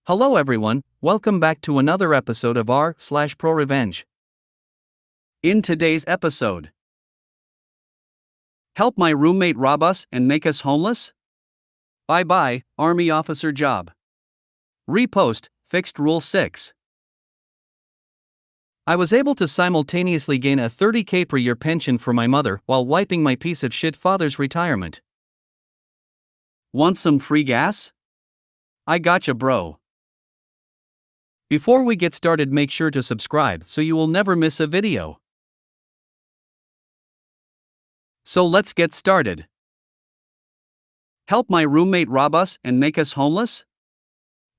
Hello everyone, welcome back to another episode of r/ProRevenge. In today's episode, help my roommate rob us and make us homeless? Bye-bye, Army officer job. Repost, fixed Rule 6. I was able to simultaneously gain a $30,000 per year pension for my mother while wiping my piece of shit father's retirement. Want some free gas? I gotcha, bro. Before we get started, make sure to subscribe so you will never miss a video. So let's get started. Help my roommate rob us and make us homeless?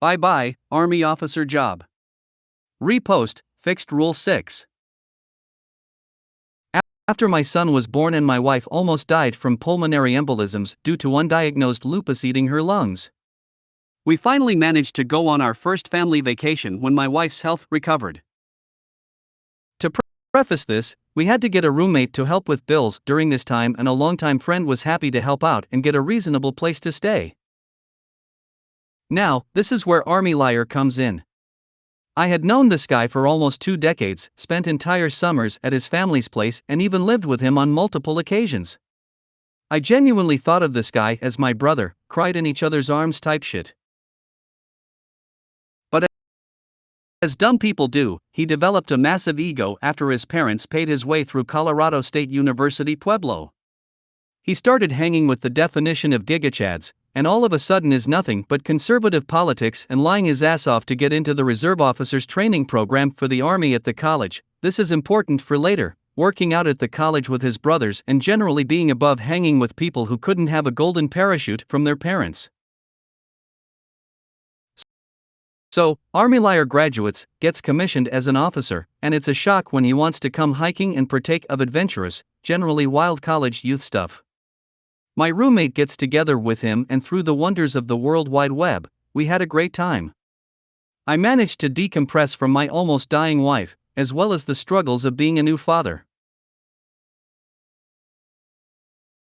Bye-bye, Army officer job. Repost, fixed Rule 6. After my son was born and my wife almost died from pulmonary embolisms due to undiagnosed lupus eating her lungs, we finally managed to go on our first family vacation when my wife's health recovered. To preface this, we had to get a roommate to help with bills during this time, and a longtime friend was happy to help out and get a reasonable place to stay. Now, this is where Army Liar comes in. I had known this guy for almost 2 decades, spent entire summers at his family's place, and even lived with him on multiple occasions. I genuinely thought of this guy as my brother, cried in each other's arms type shit. As dumb people do, he developed a massive ego after his parents paid his way through Colorado State University Pueblo. He started hanging with the definition of gigachads, and all of a sudden is nothing but conservative politics and lying his ass off to get into the reserve officers training program for the Army at the college. This is important for later, working out at the college with his brothers and generally being above hanging with people who couldn't have a golden parachute from their parents. So, Army Liar graduates, gets commissioned as an officer, and it's a shock when he wants to come hiking and partake of adventurous, generally wild college youth stuff. My roommate gets together with him, and through the wonders of the World Wide Web, we had a great time. I managed to decompress from my almost dying wife, as well as the struggles of being a new father.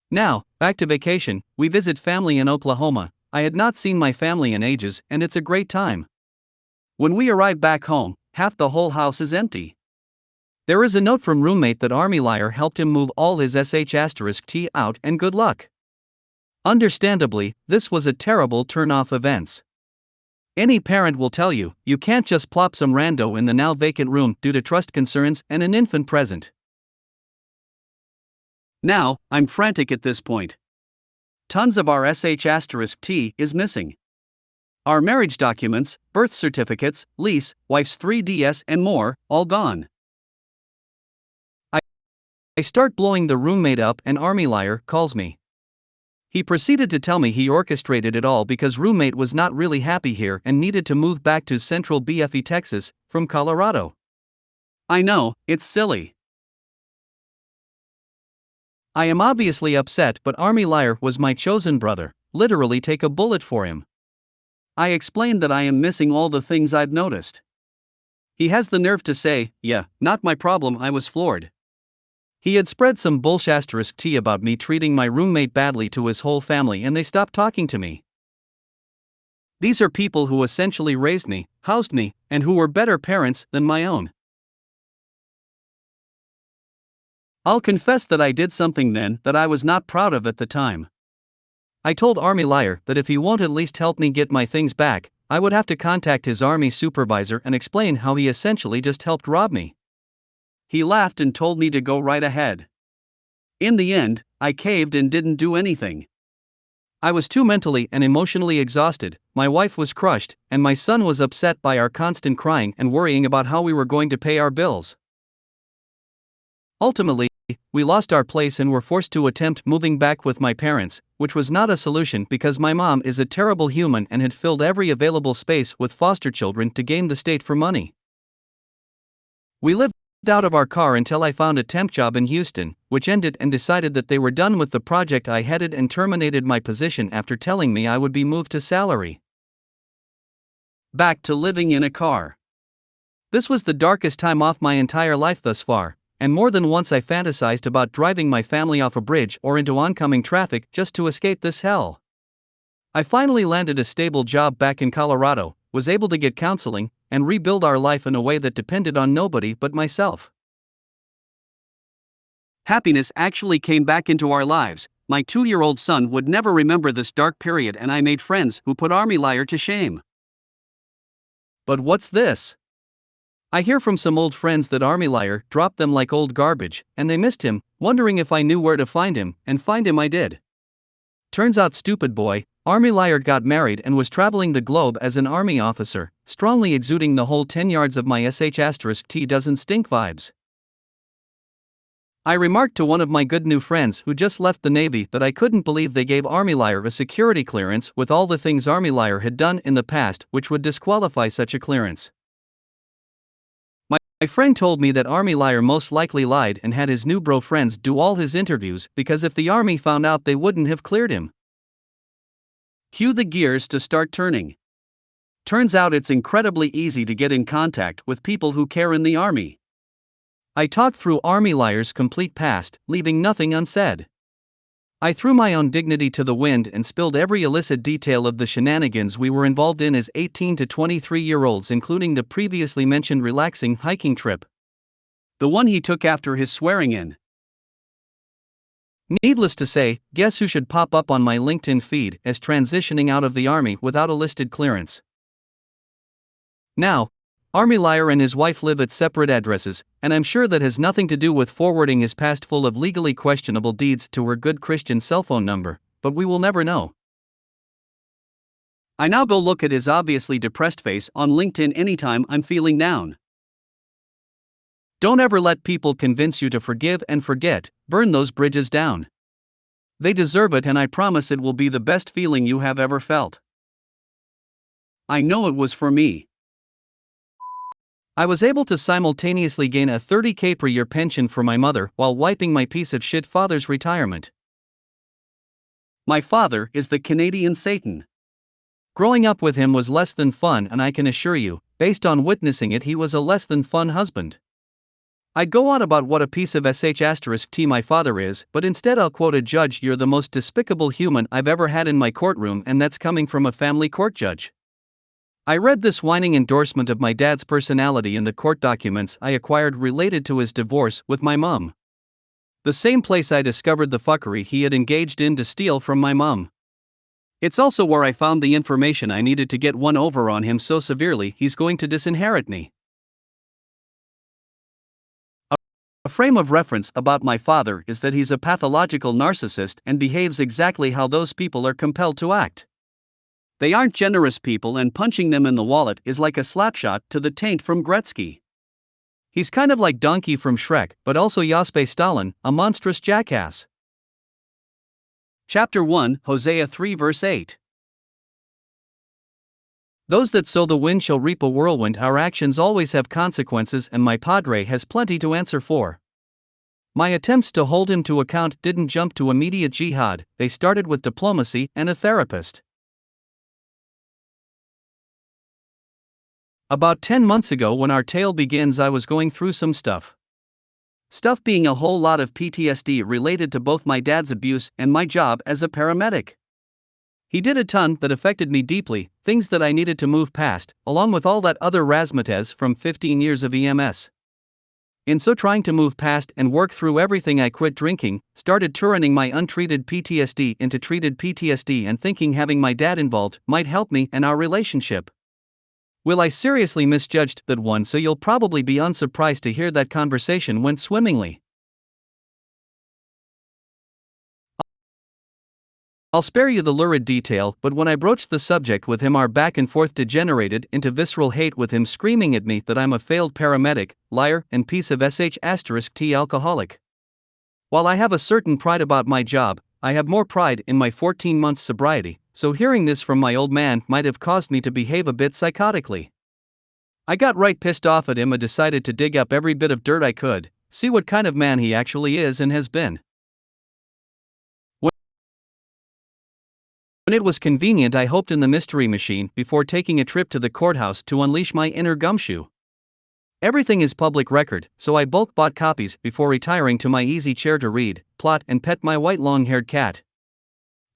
Now, back to vacation. We visit family in Oklahoma. I had not seen my family in ages, and it's a great time. When we arrive back home, half the whole house is empty. There is a note from roommate that Army Liar helped him move all his sh*t out, and good luck. Understandably, this was a terrible turn-off events. Any parent will tell you, you can't just plop some rando in the now vacant room due to trust concerns and an infant present. Now, I'm frantic at this point. Tons of our sh*t is missing. Our marriage documents, birth certificates, lease, wife's 3DS and more, all gone. I start blowing the roommate up and Army Liar calls me. He proceeded to tell me he orchestrated it all because roommate was not really happy here and needed to move back to Central BFE Texas from Colorado. I know, it's silly. I am obviously upset, but Army Liar was my chosen brother. Literally take a bullet for him. I explained that I am missing all the things I'd noticed. He has the nerve to say, yeah, not my problem. I was floored. He had spread some bullshit about me treating my roommate badly to his whole family, and they stopped talking to me. These are people who essentially raised me, housed me, and who were better parents than my own. I'll confess that I did something then that I was not proud of at the time. I told Army Liar that if he won't at least help me get my things back, I would have to contact his army supervisor and explain how he essentially just helped rob me. He laughed and told me to go right ahead. In the end, I caved and didn't do anything. I was too mentally and emotionally exhausted, my wife was crushed, and my son was upset by our constant crying and worrying about how we were going to pay our bills. Ultimately, we lost our place and were forced to attempt moving back with my parents, which was not a solution because my mom is a terrible human and had filled every available space with foster children to game the state for money. We lived out of our car until I found a temp job in Houston, which ended and decided that they were done with the project I headed and terminated my position after telling me I would be moved to salary. Back to living in a car. This was the darkest time off my entire life thus far, and more than once I fantasized about driving my family off a bridge or into oncoming traffic just to escape this hell. I finally landed a stable job back in Colorado, was able to get counseling, and rebuild our life in a way that depended on nobody but myself. Happiness actually came back into our lives. My 2-year-old son would never remember this dark period, and I made friends who put Army Liar to shame. But what's this? I hear from some old friends that Army Liar dropped them like old garbage, and they missed him, wondering if I knew where to find him, and find him I did. Turns out, stupid boy, Army Liar got married and was traveling the globe as an army officer, strongly exuding the whole 10 yards of my sh*t doesn't stink vibes. I remarked to one of my good new friends who just left the Navy that I couldn't believe they gave Army Liar a security clearance with all the things Army Liar had done in the past which would disqualify such a clearance. My friend told me that Army Liar most likely lied and had his new bro friends do all his interviews because if the army found out they wouldn't have cleared him. Cue the gears to start turning. Turns out it's incredibly easy to get in contact with people who care in the army. I talked through Army Liar's complete past, leaving nothing unsaid. I threw my own dignity to the wind and spilled every illicit detail of the shenanigans we were involved in as 18 to 23-year-olds, including the previously mentioned relaxing hiking trip. The one he took after his swearing in. Needless to say, guess who should pop up on my LinkedIn feed as transitioning out of the army without a listed clearance? Now, Army Liar and his wife live at separate addresses, and I'm sure that has nothing to do with forwarding his past full of legally questionable deeds to her good Christian cell phone number, but we will never know. I now go look at his obviously depressed face on LinkedIn anytime I'm feeling down. Don't ever let people convince you to forgive and forget, burn those bridges down. They deserve it, and I promise it will be the best feeling you have ever felt. I know it was for me. I was able to simultaneously gain a $30,000 per year pension for my mother while wiping my piece of shit father's retirement. My father is the Canadian Satan. Growing up with him was less than fun, and I can assure you, based on witnessing it, he was a less than fun husband. I'd go on about what a piece of sh*t my father is, but instead I'll quote a judge: "You're the most despicable human I've ever had in my courtroom," and that's coming from a family court judge. I read this whining endorsement of my dad's personality in the court documents I acquired related to his divorce with my mom. The same place I discovered the fuckery he had engaged in to steal from my mom. It's also where I found the information I needed to get one over on him so severely he's going to disinherit me. A frame of reference about my father is that he's a pathological narcissist and behaves exactly how those people are compelled to act. They aren't generous people, and punching them in the wallet is like a slapshot to the taint from Gretzky. He's kind of like Donkey from Shrek, but also Jospe Stalin, a monstrous jackass. Chapter 1, Hosea 3 verse 8. Those that sow the wind shall reap a whirlwind. Our actions always have consequences, and my padre has plenty to answer for. My attempts to hold him to account didn't jump to immediate jihad, they started with diplomacy and a therapist. About 10 months ago, when our tale begins, I was going through some stuff. Stuff being a whole lot of PTSD related to both my dad's abuse and my job as a paramedic. He did a ton that affected me deeply, things that I needed to move past, along with all that other razzmatazz from 15 years of EMS. In so trying to move past and work through everything, I quit drinking, started turning my untreated PTSD into treated PTSD, and thinking having my dad involved might help me and our relationship. Will I seriously misjudged that one? So you'll probably be unsurprised to hear that conversation went swimmingly. I'll spare you the lurid detail, but when I broached the subject with him, our back and forth degenerated into visceral hate, with him screaming at me that I'm a failed paramedic, liar, and piece of sh*t alcoholic. While I have a certain pride about my job, I have more pride in my 14 months sobriety, so hearing this from my old man might have caused me to behave a bit psychotically. I got right pissed off at him and decided to dig up every bit of dirt I could, see what kind of man he actually is and has been. When it was convenient, I hoped in the mystery machine before taking a trip to the courthouse to unleash my inner gumshoe. Everything is public record, so I bulk bought copies before retiring to my easy chair to read, plot, and pet my white long-haired cat.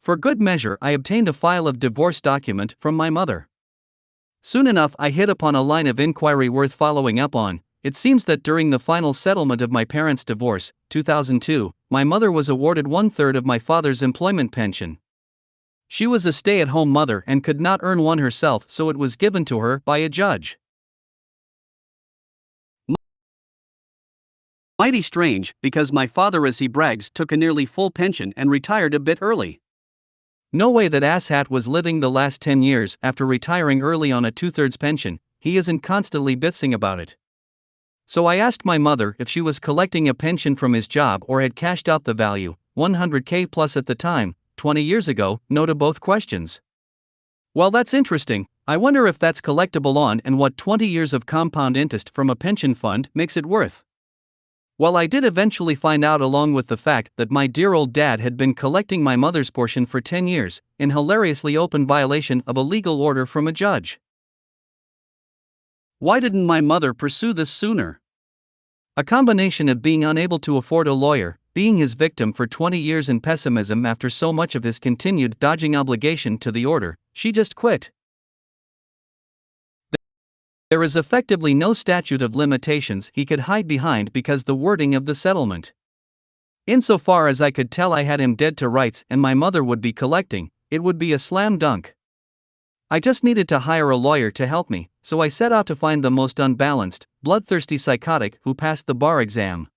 For good measure, I obtained a file of divorce document from my mother. Soon enough, I hit upon a line of inquiry worth following up on. It seems that during the final settlement of my parents' divorce, 2002, my mother was awarded 1/3 of my father's employment pension. She was a stay-at-home mother and could not earn one herself, so it was given to her by a judge. Mighty strange, because my father, as he brags, took a nearly full pension and retired a bit early. No way that asshat was living the last 10 years after retiring early on a 2/3 pension. He isn't constantly bitching about it. So I asked my mother if she was collecting a pension from his job or had cashed out the value, 100K plus at the time, 20 years ago. No to both questions. Well, that's interesting. I wonder if that's collectible on and what 20 years of compound interest from a pension fund makes it worth. Well, I did eventually find out, along with the fact that my dear old dad had been collecting my mother's portion for 10 years, in hilariously open violation of a legal order from a judge. Why didn't my mother pursue this sooner? A combination of being unable to afford a lawyer, being his victim for 20 years, and pessimism after so much of his continued dodging obligation to the order. She just quit. There is effectively no statute of limitations he could hide behind because the wording of the settlement. Insofar as I could tell, I had him dead to rights and my mother would be collecting. It would be a slam dunk. I just needed to hire a lawyer to help me, so I set out to find the most unbalanced, bloodthirsty psychotic who passed the bar exam.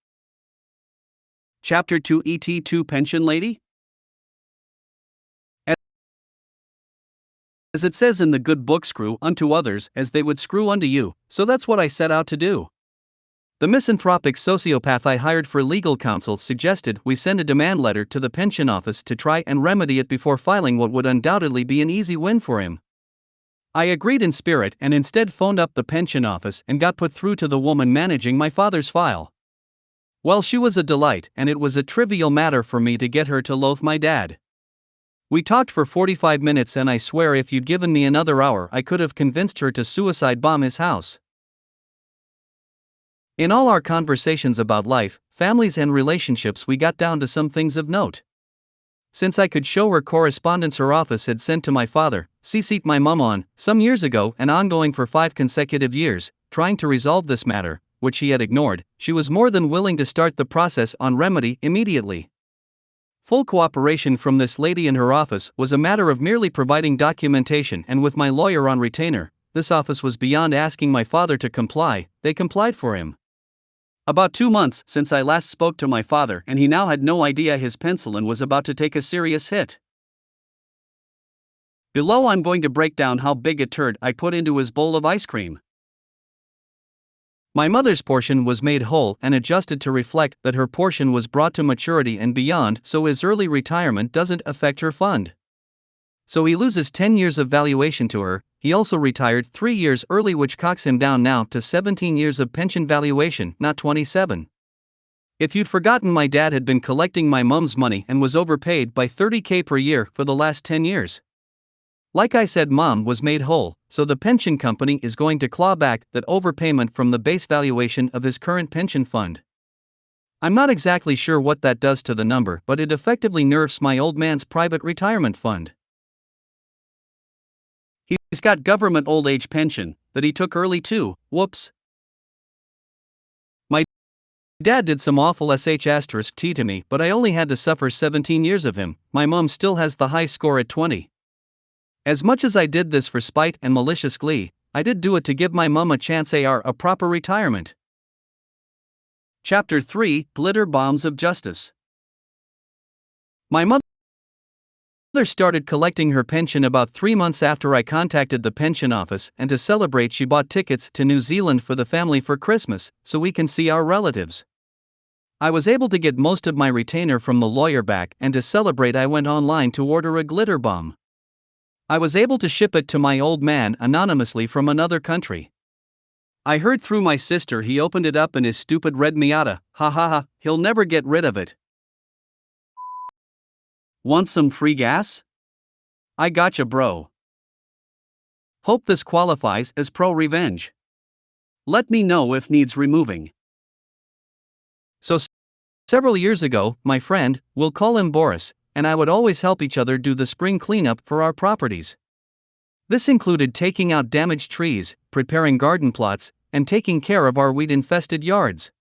Chapter 2: ET2 Pension Lady? As it says in the good book, screw unto others as they would screw unto you, so that's what I set out to do. The misanthropic sociopath I hired for legal counsel suggested we send a demand letter to the pension office to try and remedy it before filing what would undoubtedly be an easy win for him. I agreed in spirit and instead phoned up the pension office and got put through to the woman managing my father's file. Well, she was a delight, and it was a trivial matter for me to get her to loathe my dad. We talked for 45 minutes, and I swear if you'd given me another hour I could have convinced her to suicide bomb his house. In all our conversations about life, families and relationships, we got down to some things of note. Since I could show her correspondence her office had sent to my father, CC'd my mum on, some years ago and ongoing for 5 consecutive years, trying to resolve this matter, which he had ignored, she was more than willing to start the process on remedy immediately. Full cooperation from this lady in her office was a matter of merely providing documentation, and with my lawyer on retainer, this office was beyond asking my father to comply. They complied for him. About 2 months since I last spoke to my father, and he now had no idea his penicillin was about to take a serious hit. Below, I'm going to break down how big a turd I put into his bowl of ice cream. My mother's portion was made whole and adjusted to reflect that her portion was brought to maturity and beyond, so his early retirement doesn't affect her fund. So he loses 10 years of valuation to her. He also retired 3 years early, which cocks him down now to 17 years of pension valuation, not 27. If you'd forgotten, my dad had been collecting my mum's money and was overpaid by 30K per year for the last 10 years. Like I said, mom was made whole, so the pension company is going to claw back that overpayment from the base valuation of his current pension fund. I'm not exactly sure what that does to the number, but it effectively nerfs my old man's private retirement fund. He's got government old age pension that he took early too. Whoops. My dad did some awful sh*t to me, but I only had to suffer 17 years of him. My mum still has the high score at 20. As much as I did this for spite and malicious glee, I did do it to give my mum a chance a proper retirement. Chapter 3: Glitter Bombs of Justice. My mother started collecting her pension about 3 months after I contacted the pension office, and to celebrate she bought tickets to New Zealand for the family for Christmas, so we can see our relatives. I was able to get most of my retainer from the lawyer back, and to celebrate I went online to order a glitter bomb. I was able to ship it to my old man anonymously from another country. I heard through my sister he opened it up in his stupid red Miata. Ha ha ha, he'll never get rid of it. Want some free gas? I gotcha, bro. Hope this qualifies as ProRevenge. Let me know if needs removing. So several years ago, my friend, we'll call him Boris, and I would always help each other do the spring cleanup for our properties. This included taking out damaged trees, preparing garden plots, and taking care of our weed-infested yards.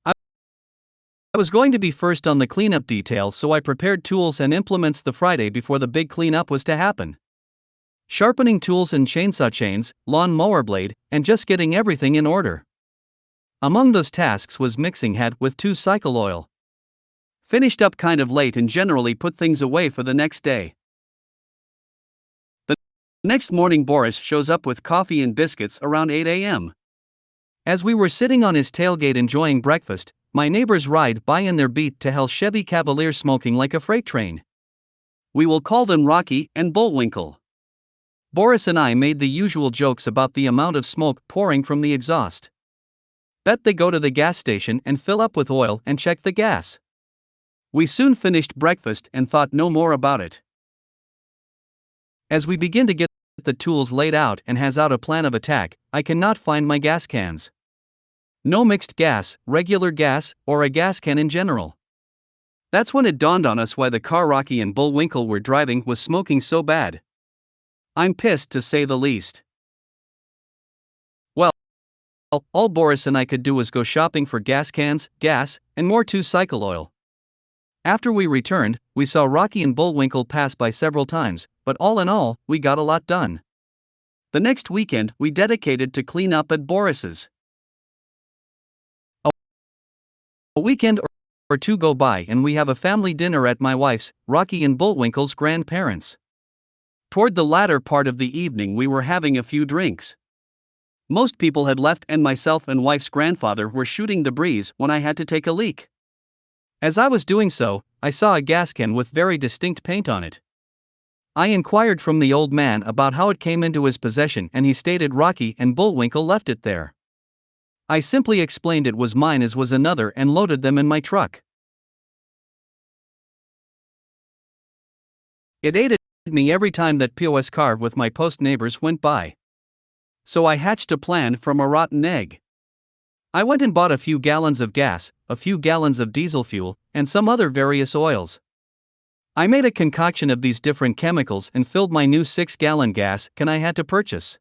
I was going to be first on the cleanup detail, so I prepared tools and implements the Friday before the big cleanup was to happen. Sharpening tools and chainsaw chains, lawn mower blade, and just getting everything in order. Among those tasks was mixing hat with 2 cycle oil. Finished up kind of late and generally put things away for the next day. The next morning Boris shows up with coffee and biscuits around 8 a.m. As we were sitting on his tailgate enjoying breakfast, my neighbors ride by in their beat to hell Chevy Cavalier smoking like a freight train. We will call them Rocky and Bullwinkle. Boris and I made the usual jokes about the amount of smoke pouring from the exhaust. Bet they go to the gas station and fill up with oil and check the gas. We soon finished breakfast and thought no more about it. As we begin to get the tools laid out and has out a plan of attack, I cannot find my gas cans. No mixed gas, regular gas, or a gas can in general. That's when it dawned on us why the car Rocky and Bullwinkle were driving was smoking so bad. I'm pissed to say the least. Well, all Boris and I could do was go shopping for gas cans, gas, and more 2 cycle oil. After we returned, we saw Rocky and Bullwinkle pass by several times, but all in all, we got a lot done. The next weekend we dedicated to clean up at Boris's. A weekend or 2 go by and we have a family dinner at my wife's, Rocky and Bullwinkle's grandparents'. Toward the latter part of the evening we were having a few drinks. Most people had left and myself and wife's grandfather were shooting the breeze when I had to take a leak. As I was doing so, I saw a gas can with very distinct paint on it. I inquired from the old man about how it came into his possession and he stated Rocky and Bullwinkle left it there. I simply explained it was mine as was another and loaded them in my truck. It ate at me every time that POS car with my post neighbors went by. So I hatched a plan from a rotten egg. I went and bought a few gallons of gas, a few gallons of diesel fuel, and some other various oils. I made a concoction of these different chemicals and filled my new 6-gallon gas can I had to purchase.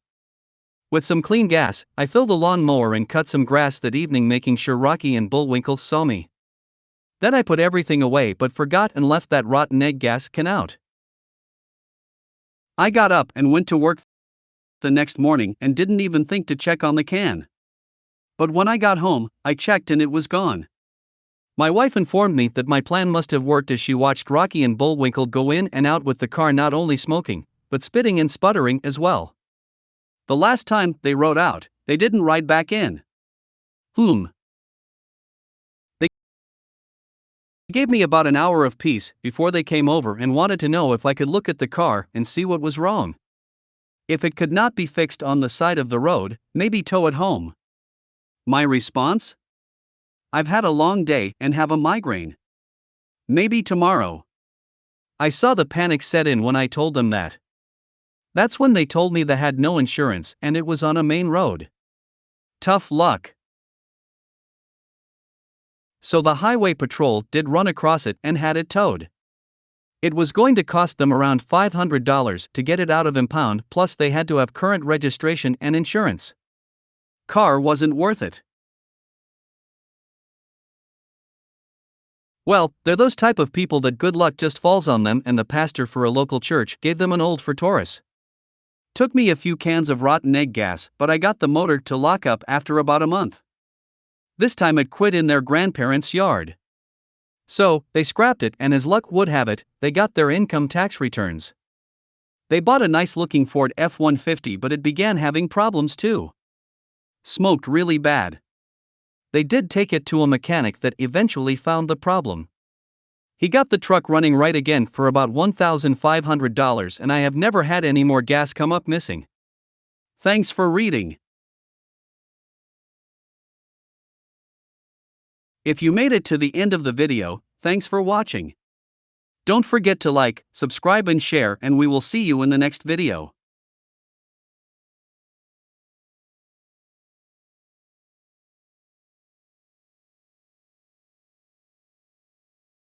With some clean gas, I filled the lawn mower and cut some grass that evening, making sure Rocky and Bullwinkle saw me. Then I put everything away but forgot and left that rotten egg gas can out. I got up and went to work the next morning and didn't even think to check on the can. But when I got home, I checked and it was gone. My wife informed me that my plan must have worked as she watched Rocky and Bullwinkle go in and out with the car not only smoking, but spitting and sputtering as well. The last time they rode out, they didn't ride back in. They gave me about an hour of peace before they came over and wanted to know if I could look at the car and see what was wrong. If it could not be fixed on the side of the road, maybe tow it home. My response? I've had a long day and have a migraine. Maybe tomorrow. I saw the panic set in when I told them that. That's when they told me they had no insurance and it was on a main road. Tough luck. So the highway patrol did run across it and had it towed. It was going to cost them around $500 to get it out of impound, plus they had to have current registration and insurance. Car wasn't worth it. Well, they're those type of people that good luck just falls on them, and the pastor for a local church gave them an old for Taurus. Took me a few cans of rotten egg gas, but I got the motor to lock up after about a month. This time it quit in their grandparents' yard. So, they scrapped it, and as luck would have it, they got their income tax returns. They bought a nice looking Ford F-150, but it began having problems too. Smoked really bad. They did take it to a mechanic that eventually found the problem. He got the truck running right again for about $1,500, and I have never had any more gas come up missing. Thanks for reading. If you made it to the end of the video, thanks for watching. Don't forget to like, subscribe and share, and we will see you in the next video.